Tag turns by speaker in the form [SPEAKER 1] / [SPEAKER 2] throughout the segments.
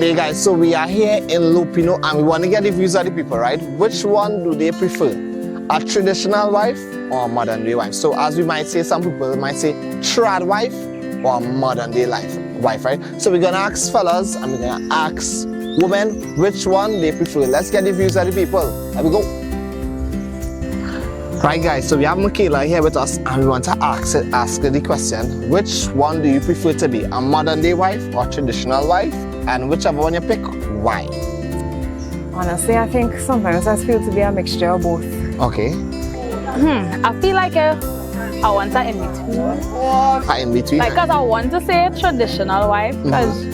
[SPEAKER 1] Good day, guys. So we are here in Lupino and we want to get the views of the people, right? Which one do they prefer? A traditional wife or a modern day wife? So as we might say, some people might say trad wife or a modern day wife, right? So we're going to ask fellas and we're going to ask women which one they prefer. Let's get the views of the people. There we go. Right, guys, so we have Michaela here with us and we want to ask her the question, which one do you prefer to be, a modern day wife or traditional wife? And whichever one you pick, why?
[SPEAKER 2] Honestly, I think sometimes I feel to be a mixture of both.
[SPEAKER 1] Okay.
[SPEAKER 3] I feel like I want to in between.
[SPEAKER 1] In between?
[SPEAKER 3] Like, because I want to say traditional wife, because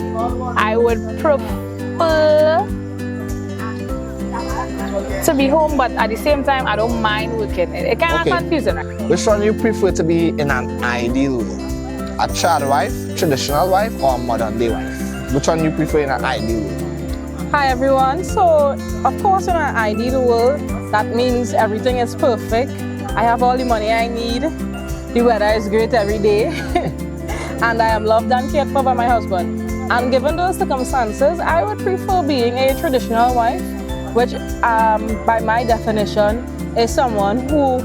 [SPEAKER 3] I would prefer to be home, but at the same time, I don't mind working. It kind of confusing.
[SPEAKER 1] Which one do you prefer to be in an ideal world? A trad wife, traditional wife, or a modern day wife? Which one do you prefer in an ideal world?
[SPEAKER 4] Hi everyone. So, of course, in an ideal world, that means everything is perfect. I have all the money I need. The weather is great every day. And I am loved and cared for by my husband. And given those circumstances, I would prefer being a traditional wife, which by my definition is someone who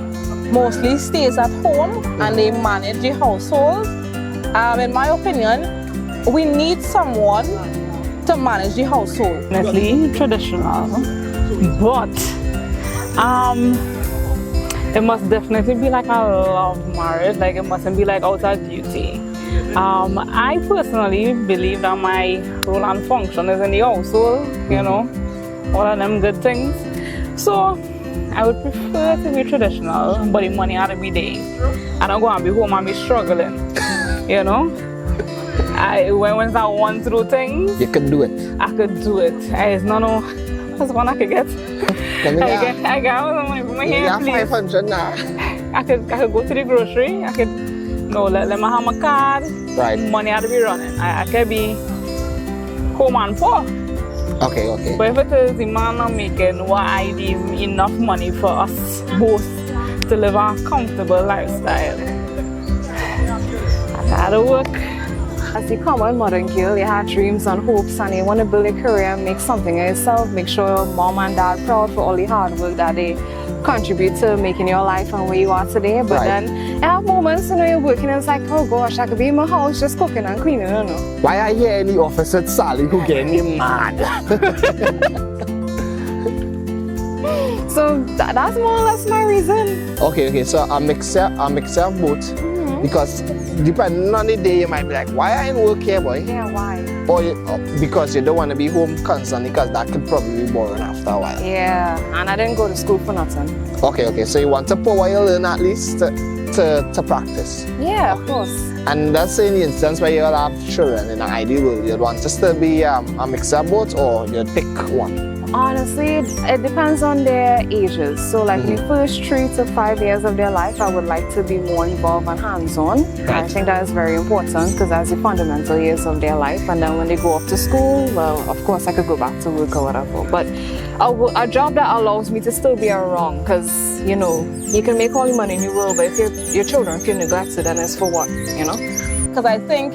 [SPEAKER 4] mostly stays at home and they manage the household. In my opinion, we need someone to manage the household.
[SPEAKER 3] Definitely traditional, but it must definitely be like a love marriage. Like, it mustn't be like out of duty. I personally believe that my role and function is in the household, you know, all of them good things. So I would prefer to be traditional, but the money ought to be there. I don't go and be home and be struggling, you know. When I want to do things,
[SPEAKER 1] you could do it.
[SPEAKER 3] I could do it. It's no that's one I could get. I got some money for my hair, please.
[SPEAKER 1] 500 now.
[SPEAKER 3] I could go to the grocery. I could let me have my card.
[SPEAKER 1] Right.
[SPEAKER 3] Money ought to be running. I could be home and poor.
[SPEAKER 1] Okay.
[SPEAKER 3] But if it is the man not making what I deem enough money for us both to live a comfortable lifestyle, I gotta work.
[SPEAKER 2] As a common modern girl, you have dreams and hopes and you want to build a career, make something of yourself, make sure mom and dad proud for all the hard work that they contribute to making your life and where you are today. But then you have moments, you know, you're working and it's like, oh gosh, I could be in my house just cooking and cleaning, you know.
[SPEAKER 1] Why I hear in the office with Sally who getting me mad?
[SPEAKER 2] So that's more or less my reason.
[SPEAKER 1] Okay, so a mixture of both. Because depending on the day, you might be like, why I ain't work here, boy?
[SPEAKER 2] Yeah, why?
[SPEAKER 1] Or because you don't want to be home constantly, because that could probably be boring after a while.
[SPEAKER 2] Yeah, and I didn't go to school for nothing.
[SPEAKER 1] Okay, so you want to put what you learn at least to practice.
[SPEAKER 2] Yeah, of course.
[SPEAKER 1] And that's in the instance where you'll have children in an ideal world. You'd want to still be a mixture of both, or you'd pick one?
[SPEAKER 2] Honestly, it depends on their ages. So like the first 3 to 5 years of their life, I would like to be more involved and hands-on. I think that is very important because that's the fundamental years of their life. And then when they go off to school, well, of course I could go back to work or whatever. But a job that allows me to still be around, because, you know, you can make all the money in the world, but if your children feel neglected, then it's for what, you know?
[SPEAKER 4] Because I think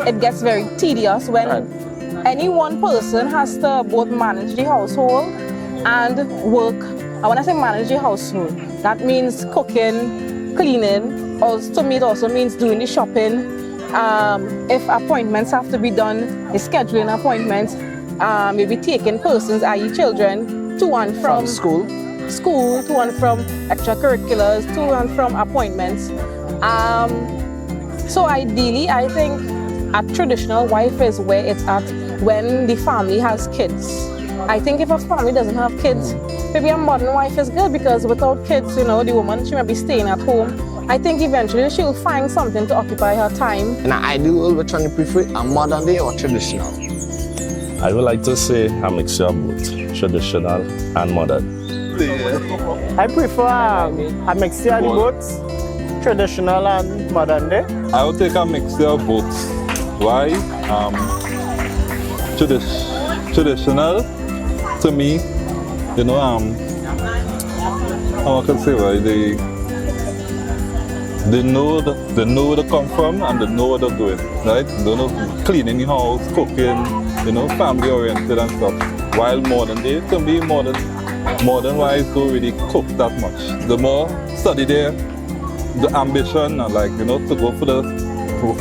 [SPEAKER 4] it gets very tedious when any one person has to both manage the household and work. And when I say manage the household, that means cooking, cleaning. Also, to me, it also means doing the shopping. If appointments have to be done, the scheduling appointments, maybe taking persons, i.e. children, to and from
[SPEAKER 1] school,
[SPEAKER 4] to and from extracurriculars, to and from appointments. So ideally, I think a traditional wife is where it's at when the family has kids. I think if a family doesn't have kids, maybe a modern wife is good, because without kids, you know, the woman, she might be staying at home. I think eventually she'll find something to occupy her time.
[SPEAKER 1] In an ideal world, which one you prefer, a modern day or traditional?
[SPEAKER 5] I would like to say a mixture of both, traditional and modern.
[SPEAKER 6] I prefer a mixture of both, traditional and modern day.
[SPEAKER 7] I would take a mixture of both. Why? Traditional, to me, you know, how I can say, right? They know where they come from and they know what they're doing, right? They know cleaning the house, cooking, family oriented and stuff. While modern day, to me, modern wives don't really cook that much. The more study there, the ambition and to go for the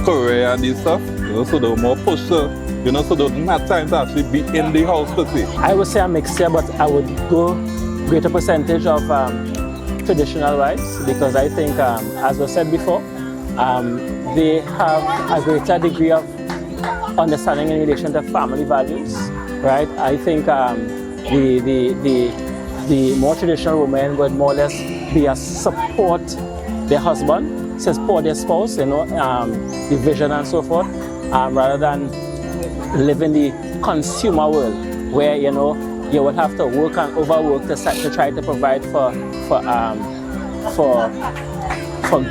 [SPEAKER 7] career and this stuff, so the more push, so they don't have time to actually be in the house per se.
[SPEAKER 6] I would say a mixture, but I would go greater percentage of traditional wives because I think, as was said before, they have a greater degree of understanding in relation to family values, right? I think the more traditional women would more or less be a support their husband, support their spouse, the vision and so forth, rather than live in the consumer world where you would have to work and overwork to try to provide for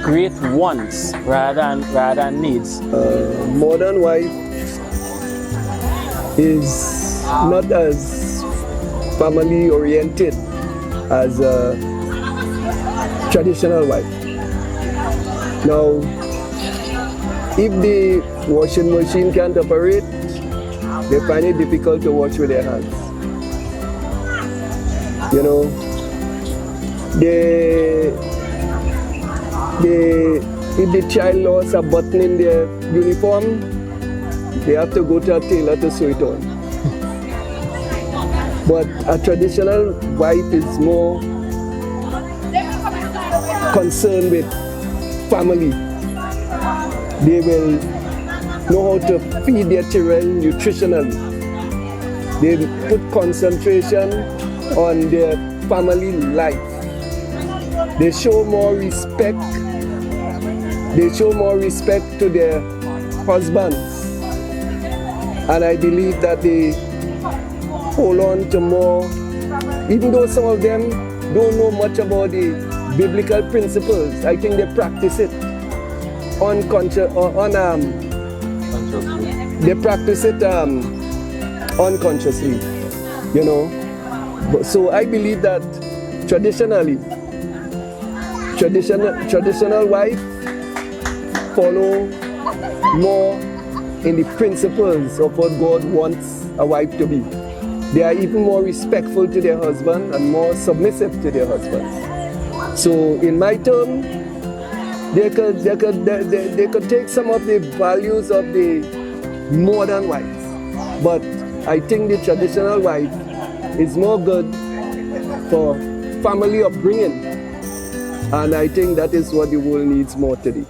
[SPEAKER 6] great wants rather than needs.
[SPEAKER 8] Modern wife is not as family oriented as a traditional wife. Now, if the washing machine can't operate, they find it difficult to wash with their hands. If the child lost a button in their uniform, they have to go to a tailor to sew it on. But a traditional wife is more concerned with family. They will know how to feed their children nutritionally. They put concentration on their family life. They show more respect. They show more respect to their husbands. And I believe that they hold on to more, even though some of them don't know much about the biblical principles. I think they practice it they practice it unconsciously, So I believe that traditional wife follow more in the principles of what God wants a wife to be. They are even more respectful to their husband and more submissive to their husband. So in my term, they could take some of the values of the modern wife, but I think the traditional wife is more good for family upbringing, and I think that is what the world needs more today.